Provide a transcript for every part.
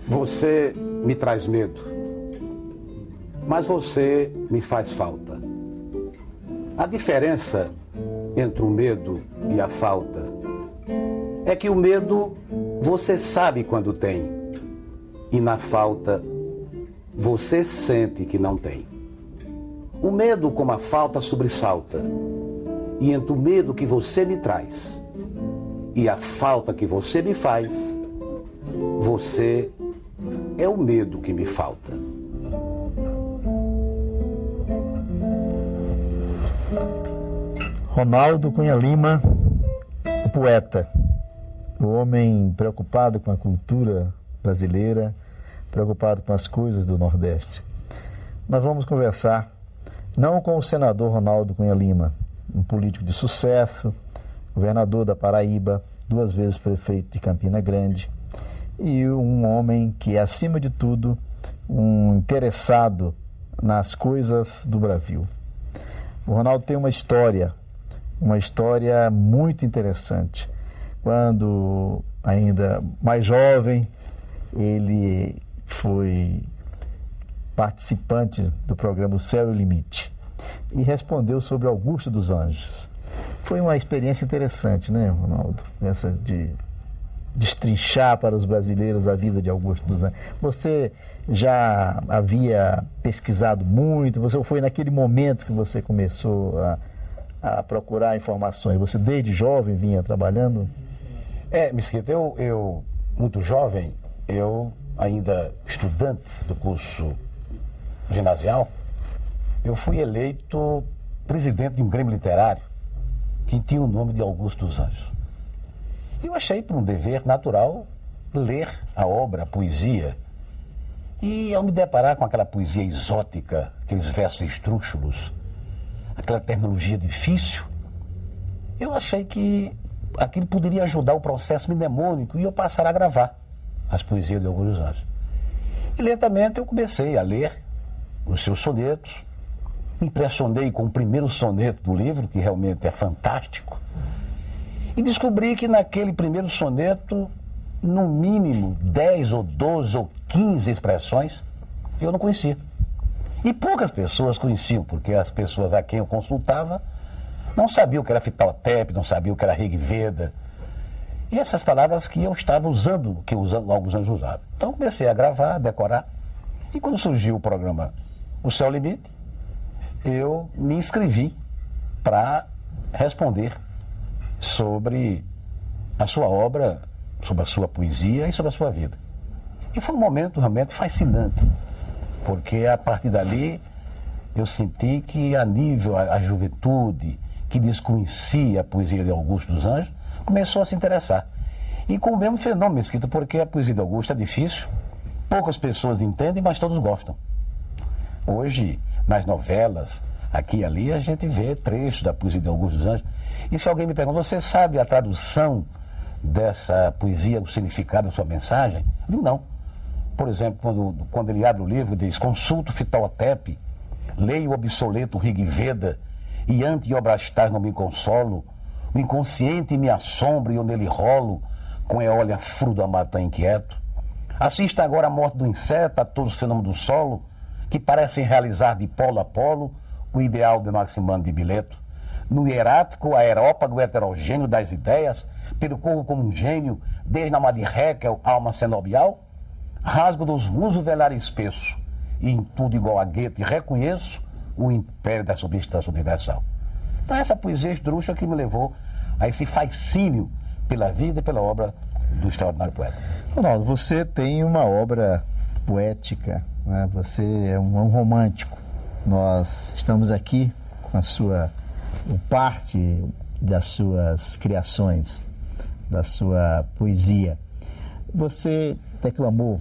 Você me traz medo, mas você me faz falta. A diferença entre o medo e a falta é que o medo você sabe quando tem, e na falta você sente que não tem. O medo, como a falta, sobressalta, e entre o medo que você me traz e a falta que você me faz, você é o medo que me falta. Ronaldo Cunha Lima, o poeta, o homem preocupado com a cultura brasileira, preocupado com as coisas do Nordeste. Nós vamos conversar não com o senador Ronaldo Cunha Lima, um político de sucesso, governador da Paraíba, 2 vezes prefeito de Campina Grande, e um homem que é, acima de tudo, um interessado nas coisas do Brasil. O Ronaldo tem uma história muito interessante. Quando ainda mais jovem, ele foi participante do programa O Céu e o Limite e respondeu sobre Augusto dos Anjos. Foi uma experiência interessante, né, Ronaldo? Essa de destrinchar para os brasileiros a vida de Augusto dos Anjos. Você já havia pesquisado muito? Você foi naquele momento que você começou a procurar informações? Você desde jovem vinha trabalhando? Mesquita, eu muito jovem, eu ainda estudante do curso ginasial, eu fui eleito presidente de um grêmio literário que tinha o nome de Augusto dos Anjos. Eu achei por um dever natural ler a obra, a poesia. E ao me deparar com aquela poesia exótica, aqueles versos esdrúxulos, aquela terminologia difícil, eu achei que aquilo poderia ajudar o processo mnemônico e eu passar a gravar as poesias de Augusto dos Anjos. E lentamente eu comecei a ler os seus sonetos, me impressionei com o primeiro soneto do livro, que realmente é fantástico, e descobri que naquele primeiro soneto, no mínimo 10 ou 12 ou 15 expressões eu não conhecia. E poucas pessoas conheciam, porque as pessoas a quem eu consultava não sabiam o que era Fitautepe, não sabiam o que era Rig Veda. E essas palavras que eu estava usando, que alguns anos usava. Então comecei a gravar, a decorar. E quando surgiu o programa O Céu Limite, eu me inscrevi para responder sobre a sua obra, sobre a sua poesia e sobre a sua vida. E foi um momento realmente fascinante, porque a partir dali eu senti que a nível, a juventude que desconhecia a poesia de Augusto dos Anjos, começou a se interessar. E com o mesmo fenômeno, Mesquita, porque a poesia de Augusto é difícil, poucas pessoas entendem, mas todos gostam. Hoje, nas novelas, aqui e ali, a gente vê trechos da poesia de Augusto dos Anjos. E se alguém me pergunta, você sabe a tradução dessa poesia, o significado da sua mensagem? Eu digo, não. Por exemplo, quando ele abre o livro, diz: consulto Fitautepe, leio o obsoleto Rig Veda, e ante obrastar não me consolo, o inconsciente me assombra e eu nele rolo, com eólia frudo a mata inquieto. Assista agora a morte do inseto, a todos os fenômenos do solo, que parecem realizar de polo a polo o ideal de Maximano de Mileto. No hierático, aerópago heterogêneo das ideias, percorro como um gênio, desde a alma de Haeckel, alma cenobial, rasgo dos mundos o velar espesso, e em tudo igual a Goethe reconheço o império da substância universal. Então essa poesia esdrúxula que me levou a esse fascínio pela vida e pela obra do extraordinário poeta. Ronaldo, você tem uma obra poética, né? Você é um romântico. Nós estamos aqui com a sua parte das suas criações, da sua poesia. Você declamou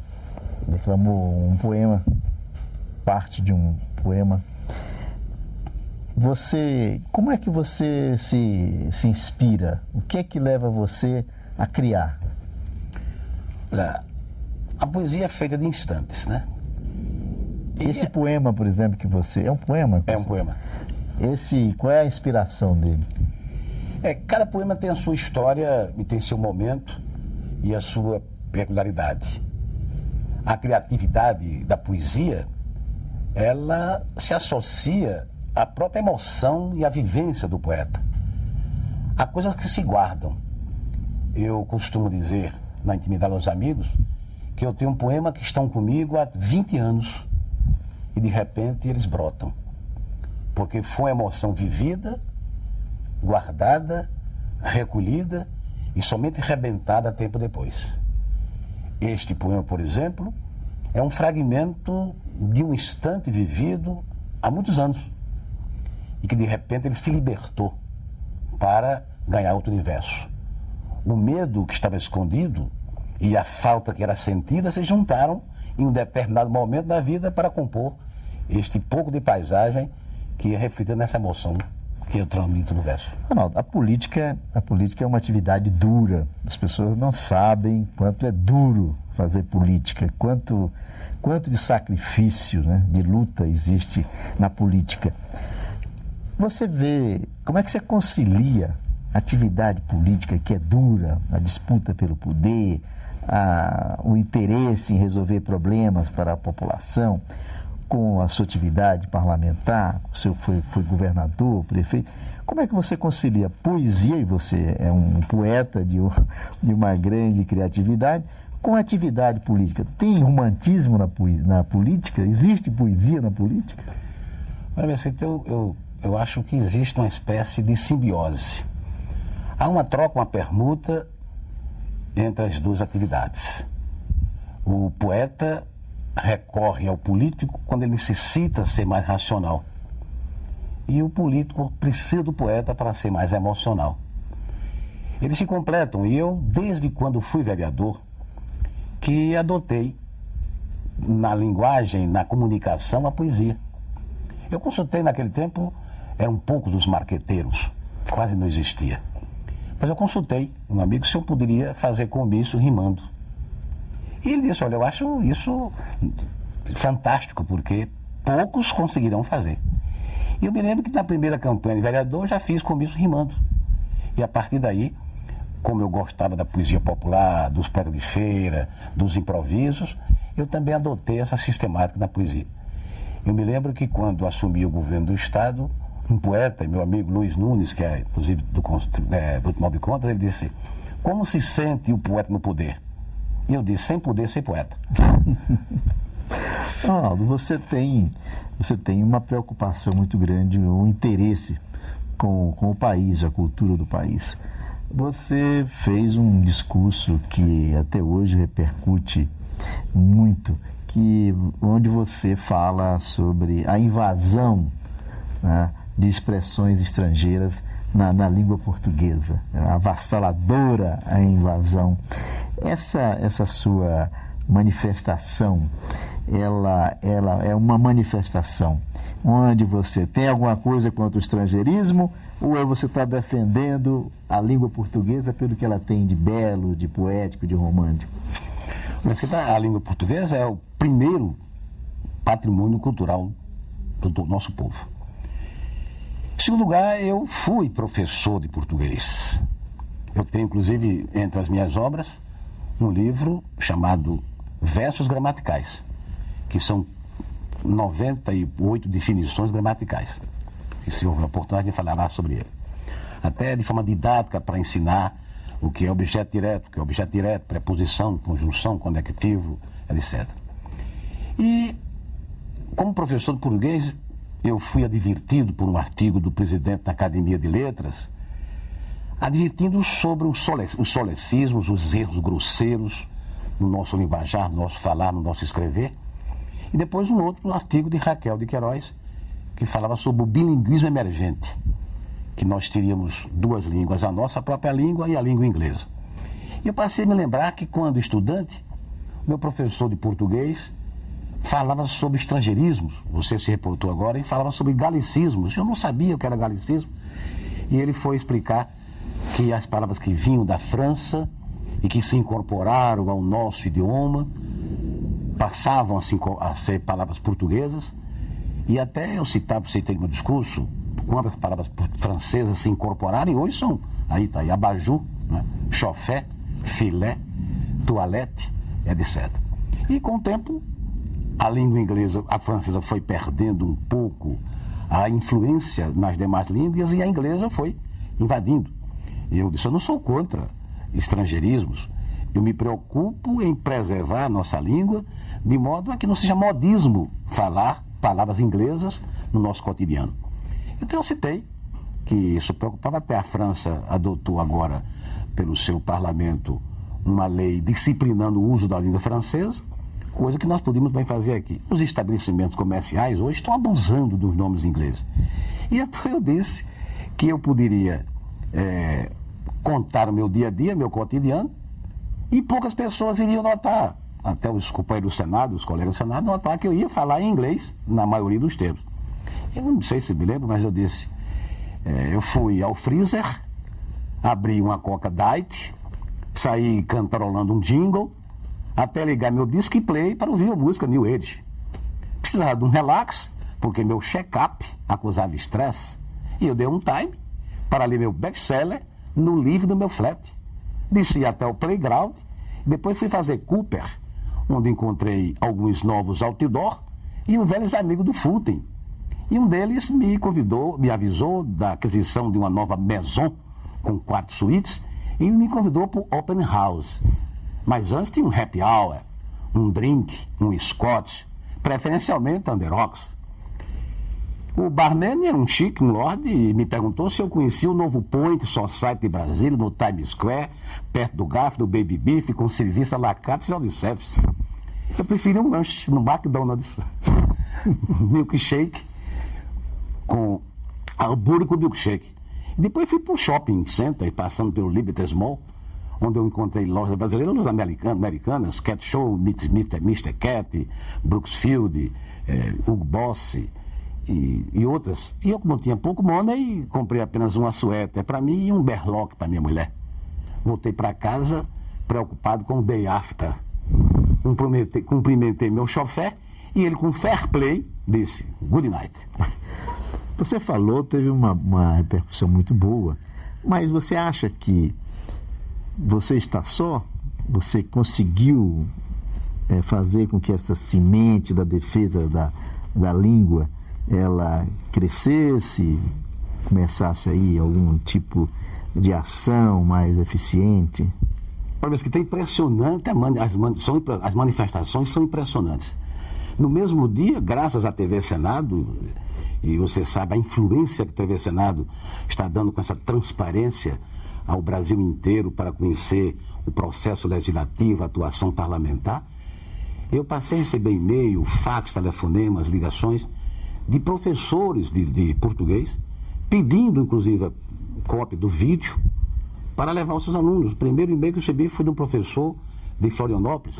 um poema, parte de um poema. Como é que você se inspira? O que é que leva você a criar? Olha, a poesia é feita de instantes, né? Esse poema, por exemplo, que você... É um poema? É um poema. Qual é a inspiração dele? Cada poema tem a sua história e tem seu momento e a sua peculiaridade. a criatividade da poesia, ela se associa à própria emoção e à vivência do poeta. Há coisas que se guardam. Eu costumo dizer, na intimidade dos amigos, que eu tenho um poema que estão comigo há 20 anos e de repente eles brotam. Porque foi uma emoção vivida, guardada, recolhida e somente rebentada tempo depois. Este poema, por exemplo, é um fragmento de um instante vivido há muitos anos e que de repente ele se libertou para ganhar outro universo. O medo que estava escondido e a falta que era sentida se juntaram em um determinado momento da vida para compor este pouco de paisagem que ia refletir nessa emoção que eu transmito no verso. Ronaldo, a política é uma atividade dura. As pessoas não sabem quanto é duro fazer política, quanto de sacrifício, né, de luta existe na política. Você vê, como é que você concilia a atividade política que é dura, a disputa pelo poder, o interesse em resolver problemas para a população, com a sua atividade parlamentar, você foi governador, prefeito. Como é que você concilia poesia, e você é um poeta de uma grande criatividade, com a atividade política? Tem romantismo na política? Existe poesia na política? Olha, Vicente, eu acho que existe uma espécie de simbiose. Há uma troca, uma permuta entre as duas atividades. O poeta recorre ao político quando ele necessita ser mais racional. E o político precisa do poeta para ser mais emocional. Eles se completam e eu, desde quando fui vereador, que adotei na linguagem, na comunicação, a poesia. Eu consultei naquele tempo, eram poucos dos marqueteiros, quase não existia. Mas eu consultei um amigo se eu poderia fazer comício rimando. E ele disse, olha, eu acho isso fantástico, porque poucos conseguirão fazer. E eu me lembro que na primeira campanha de vereador eu já fiz comício rimando. E a partir daí, como eu gostava da poesia popular, dos poetas de feira, dos improvisos, eu também adotei essa sistemática na poesia. Eu me lembro que quando assumi o governo do Estado, um poeta, meu amigo Luiz Nunes, que é inclusive do Tribunal de Contas, ele disse, como se sente o poeta no poder? E eu disse, sem poder, sem poeta. Ronaldo, você tem uma preocupação muito grande, um interesse com o país, a cultura do país. Você fez um discurso que até hoje repercute muito, onde você fala sobre a invasão, né, de expressões estrangeiras na língua portuguesa, avassaladora a invasão. Essa sua manifestação, ela é uma manifestação onde você tem alguma coisa contra o estrangeirismo, ou você está defendendo a língua portuguesa pelo que ela tem de belo, de poético, de romântico? A língua portuguesa é o primeiro patrimônio cultural do nosso povo. Em segundo lugar, eu fui professor de português. Eu tenho, inclusive, entre as minhas obras, um livro chamado Versos Gramaticais, que são 98 definições gramaticais. E se houver oportunidade, eu falará sobre ele. Até de forma didática, para ensinar o que é objeto direto, preposição, conjunção, conectivo, etc. E, como professor de português, eu fui advertido por um artigo do presidente da Academia de Letras, advertindo sobre os solecismos, os erros grosseiros no nosso linguajar, no nosso falar, no nosso escrever. E depois um outro artigo de Raquel de Queiroz, que falava sobre o bilinguismo emergente, que nós teríamos duas línguas, a nossa própria língua e a língua inglesa. E eu passei a me lembrar que, quando estudante, meu professor de português falava sobre estrangeirismos, você se reportou agora, e falava sobre galicismos. Eu não sabia o que era galicismo, e ele foi explicar que as palavras que vinham da França e que se incorporaram ao nosso idioma passavam a ser palavras portuguesas, e até eu citei no meu discurso quando as palavras francesas se incorporaram, e hoje são, aí está aí, abajur, né? Chofé, filé, toalete, etc. E com o tempo, a língua inglesa, a francesa foi perdendo um pouco a influência nas demais línguas e a inglesa foi invadindo. E eu disse, eu não sou contra estrangeirismos, eu me preocupo em preservar a nossa língua de modo a que não seja modismo falar palavras inglesas no nosso cotidiano. Então eu citei que isso preocupava, até a França adotou agora, pelo seu parlamento, uma lei disciplinando o uso da língua francesa, coisa que nós podíamos bem fazer aqui. Os estabelecimentos comerciais hoje estão abusando dos nomes ingleses. E então eu disse que eu poderia contar o meu dia a dia, meu cotidiano, e poucas pessoas iriam notar, até os companheiros do Senado, os colegas do Senado, notar que eu ia falar em inglês na maioria dos tempos. Eu não sei se me lembro, mas eu disse, eu fui ao freezer, abri uma Coca Diet, saí cantarolando um jingle, até ligar meu disc play para ouvir a música New Age. Precisava de um relax, porque meu check-up acusava estresse, e eu dei um time para ler meu best-seller no livro do meu flat. Desci até o playground, depois fui fazer Cooper, onde encontrei alguns novos outdoor e um velho amigo do footing. E um deles me convidou, me avisou da aquisição de uma nova maison com 4 suítes e me convidou para o open house. Mas antes tinha um happy hour, um drink, um scotch, preferencialmente Underox. O barman era um chique, um lord, e me perguntou se eu conhecia o novo Point Society de Brasília, no Times Square, perto do Garf, do Baby Beef, com serviço à la carte e self-service. Eu preferi um lanche no McDonald's, milkshake, com hambúrguer com milkshake. E depois fui para o shopping center, passando pelo Liberty Mall, onde eu encontrei lojas brasileiras, lojas americanas, Cat Show, Mr. Cat, Brooksfield, Hugo Boss e outras. E eu, como tinha pouco money, comprei apenas uma suéter para mim e um berlock para minha mulher. Voltei para casa preocupado com o day after. Cumprimentei meu chofer e ele, com fair play, disse good night. Você falou, teve uma repercussão muito boa, mas você acha que você está só? Você conseguiu fazer com que essa semente da defesa da língua ela crescesse, começasse aí algum tipo de ação mais eficiente? Parece que está impressionante, as manifestações são impressionantes. No mesmo dia, graças à TV Senado, e você sabe a influência que a TV Senado está dando com essa transparência ao Brasil inteiro para conhecer o processo legislativo, a atuação parlamentar, eu passei a receber e-mail, fax, telefonemas, ligações de professores de português, pedindo inclusive a cópia do vídeo para levar aos seus alunos. O primeiro e-mail que eu recebi foi de um professor de Florianópolis.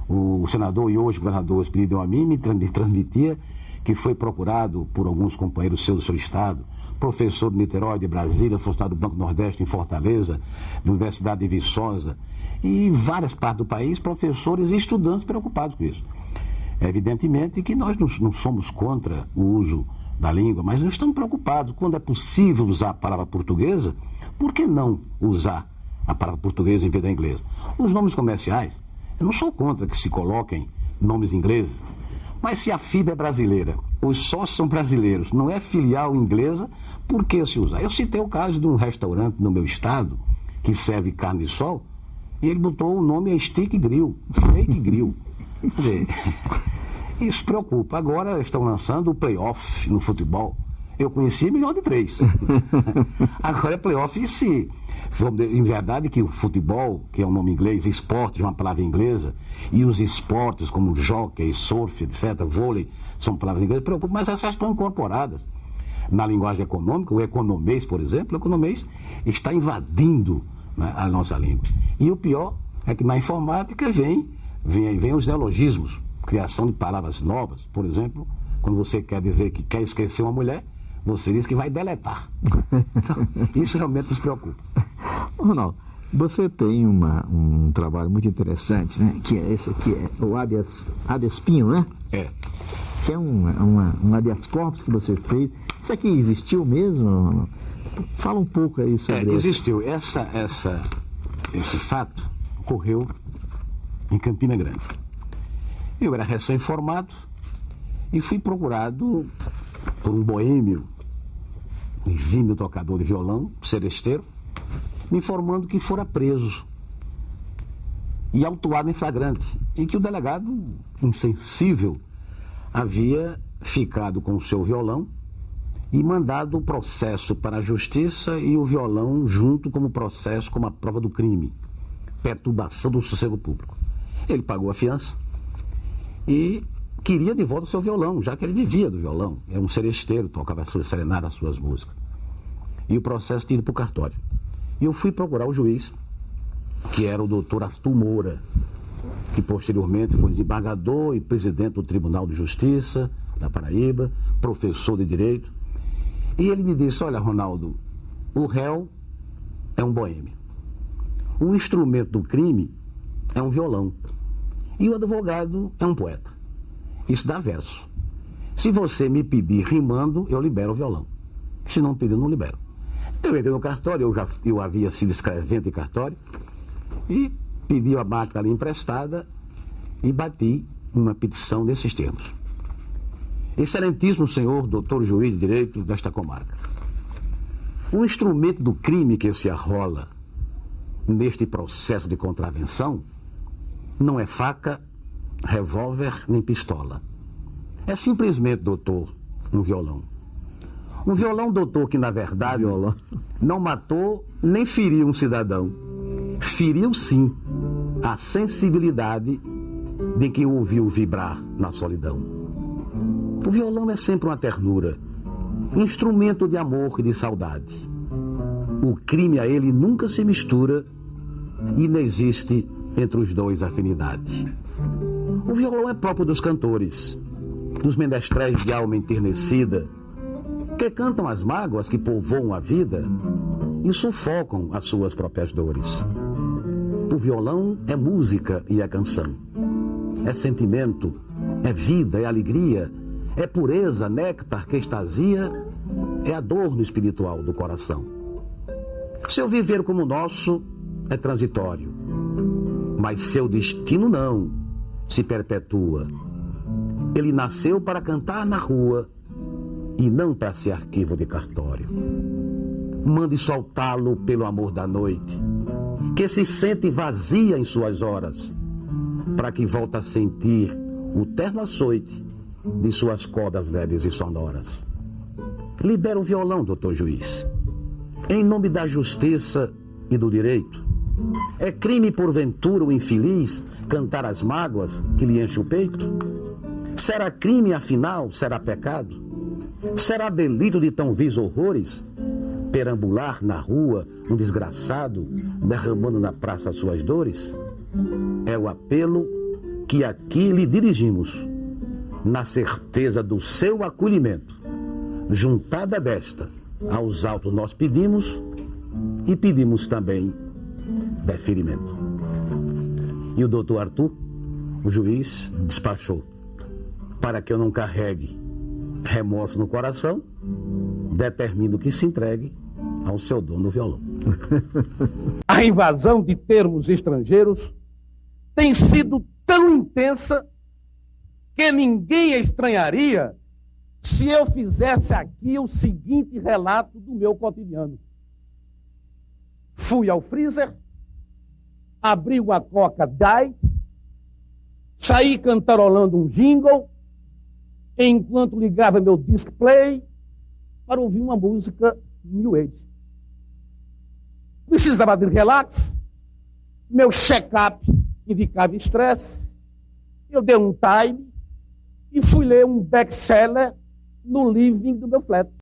O senador e hoje governador pediu a mim, me transmitia que foi procurado por alguns companheiros seus do seu estado, professor de Niterói, de Brasília, funcionário do Banco Nordeste em Fortaleza, da Universidade de Viçosa, e em várias partes do país, professores e estudantes preocupados com isso. Evidentemente que nós não somos contra o uso da língua, mas nós estamos preocupados. Quando é possível usar a palavra portuguesa, por que não usar a palavra portuguesa em vez da inglesa? Os nomes comerciais, eu não sou contra que se coloquem nomes ingleses, mas se a FIB é brasileira, os sócios são brasileiros, não é filial inglesa, por que se usar? Eu citei o caso de um restaurante no meu estado que serve carne de sol e ele botou o nome Steak Grill, Steak Grill. Quer dizer, isso preocupa. Agora estão lançando o playoff no futebol. Eu conheci melhor de 3. Agora é playoff. E se, em verdade, que o futebol, que é um nome inglês, esporte, é uma palavra inglesa, e os esportes como jockey, surf, etc., vôlei, são palavras inglesas, preocupa, mas essas estão incorporadas na linguagem econômica. O economês, por exemplo, o economês está invadindo, né, a nossa língua. E o pior é que na informática vem os neologismos, criação de palavras novas. Por exemplo, quando você quer dizer que quer esquecer uma mulher, você diz que vai deletar. Então, isso realmente nos preocupa. Ronaldo, você tem um trabalho muito interessante, né? Que é esse aqui, é o habeas pinho, né? É. Que é um habeas corpus que você fez. Isso aqui existiu mesmo? Fala um pouco aí sobre isso. Existiu. Esse fato ocorreu em Campina Grande. Eu era recém-formado e fui procurado por um boêmio, um exímio tocador de violão, seresteiro, me informando que fora preso e autuado em flagrante, e que o delegado, insensível, havia ficado com o seu violão e mandado o processo para a justiça e o violão junto como processo, como a prova do crime, perturbação do sossego público. Ele pagou a fiança e queria de volta o seu violão, já que ele vivia do violão. Era um seresteiro, tocava as suas serenadas, as suas músicas. E o processo tinha ido para o cartório. E eu fui procurar o juiz, que era o doutor Arthur Moura, que posteriormente foi desembargador e presidente do Tribunal de Justiça da Paraíba, professor de Direito. E ele me disse: olha, Ronaldo, o réu é um boêmio. O instrumento do crime é um violão. E o advogado é um poeta. Isso dá verso. Se você me pedir rimando, eu libero o violão. Se não pedir, eu não libero. Então eu entrei no cartório, eu havia sido escrevente em cartório, e pedi a máquina ali emprestada e bati uma petição desses termos. Excelentíssimo senhor, doutor juiz de direito desta comarca, o instrumento do crime que se arrola neste processo de contravenção não é faca, revólver nem pistola. É simplesmente, doutor, um violão. Um violão, doutor, que na verdade não matou nem feriu um cidadão. Feriu sim a sensibilidade de quem ouviu vibrar na solidão. O violão é sempre uma ternura, instrumento de amor e de saudade. O crime a ele nunca se mistura e não existe entre os dois afinidade. O violão é próprio dos cantores, dos menestréis de alma enternecida, que cantam as mágoas que povoam a vida e sufocam as suas próprias dores. O violão é música e é canção. É sentimento, é vida, é alegria, é pureza, néctar que extasia, é adorno espiritual do coração. Seu viver como o nosso é transitório, mas seu destino não se perpetua. Ele nasceu para cantar na rua e não para ser arquivo de cartório. Mande soltá-lo pelo amor da noite, que se sente vazia em suas horas, para que volte a sentir o terno açoite de suas cordas leves e sonoras. Libera o violão, doutor juiz, em nome da justiça e do direito. É crime, porventura, o infeliz cantar as mágoas que lhe enchem o peito? Será crime, afinal, será pecado? Será delito de tão vis horrores perambular na rua um desgraçado derramando na praça suas dores? É o apelo que aqui lhe dirigimos, na certeza do seu acolhimento. Juntada desta, aos autos nós pedimos e pedimos também deferimento. E o doutor Arthur, o juiz, despachou para que eu não carregue remorso no coração, determino que se entregue ao seu dono violão. A invasão de termos estrangeiros tem sido tão intensa que ninguém estranharia se eu fizesse aqui o seguinte relato do meu cotidiano. Fui ao freezer, abri uma Coca Diet, saí cantarolando um jingle, enquanto ligava meu display para ouvir uma música New Age. Precisava de relax, meu check-up indicava estresse, eu dei um time e fui ler um best-seller no living do meu flat.